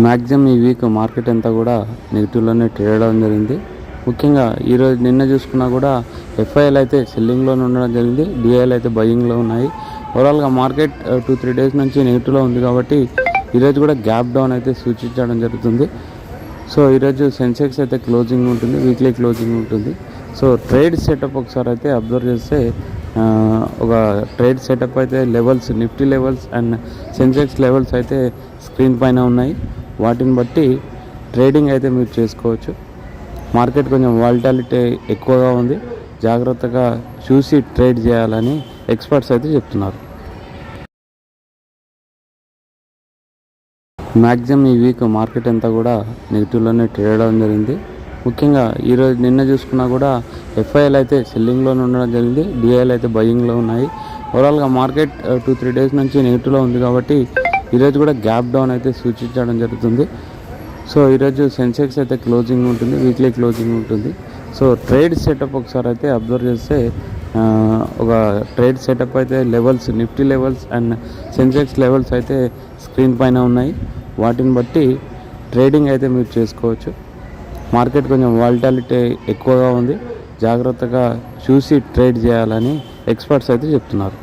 Maximum ఈ week market అంతా కూడా నెగిటివ్లోనే ట్రేడ్ అవ్వడం జరిగింది. ముఖ్యంగా ఈరోజు నిన్న చూసుకున్నా కూడా ఎఫ్ఐఎల్ అయితే సెల్లింగ్లోనే ఉండడం జరిగింది, డిఐఎల్ అయితే బయింగ్లో ఉన్నాయి. ఓవరాల్గా మార్కెట్ 2-3 డేస్ నుంచి నెగిటివ్లో ఉంది కాబట్టి ఈరోజు కూడా గ్యాప్ డౌన్ అయితే సూచించడం జరుగుతుంది. సో ఈరోజు సెన్సెక్స్ అయితే క్లోజింగ్ ఉంటుంది, వీక్లీ క్లోజింగ్ ఉంటుంది. సో ట్రేడ్ సెటప్ ఒకసారి అయితే అబ్జర్వ్ చేస్తే ఒక ట్రేడ్ సెటప్ అయితే levels, Nifty levels and Sensex levels అయితే స్క్రీన్ పైన ఉన్నాయి. వాటిని బట్టి ట్రేడింగ్ అయితే మీరు చేసుకోవచ్చు. మార్కెట్ కొంచెం వాలటాలిటీ ఎక్కువగా ఉంది, జాగ్రత్తగా చూసి ట్రేడ్ చేయాలని ఎక్స్పర్ట్స్ అయితే చెప్తున్నారు. మ్యాక్సిమం ఈ వీక్ మార్కెట్ అంతా కూడా నెగిటివ్లోనే ట్రేడ్ అవ్వడం జరిగింది. ముఖ్యంగా ఈరోజు నిన్న చూసుకున్నా కూడా ఎఫ్ఐఎల్ అయితే సెల్లింగ్లోనే ఉండడం జరిగింది, డిఐఎల్ అయితే బయింగ్లో ఉన్నాయి. ఓవరాల్గా మార్కెట్ 2-3 డేస్ నుంచి నెగిటివ్లో ఉంది కాబట్టి ఈరోజు కూడా గ్యాప్ డౌన్ అయితే సూచించడం జరుగుతుంది. సో ఈరోజు సెన్సెక్స్ అయితే క్లోజింగ్ ఉంటుంది, వీక్లీ క్లోజింగ్ ఉంటుంది. సో ట్రేడ్ సెటప్ ఒకసారి అయితే అబ్జర్వ్ చేస్తే ఒక ట్రేడ్ సెటప్ అయితే levels, Nifty levels and Sensex levels అయితే స్క్రీన్ పైన ఉన్నాయి. వాటిని బట్టి ట్రేడింగ్ అయితే మీరు చేసుకోవచ్చు. మార్కెట్ కొంచెం వాలటాలిటీ ఎక్కువగా ఉంది, జాగ్రత్తగా చూసి ట్రేడ్ చేయాలని ఎక్స్పర్ట్స్ అయితే చెప్తున్నారు.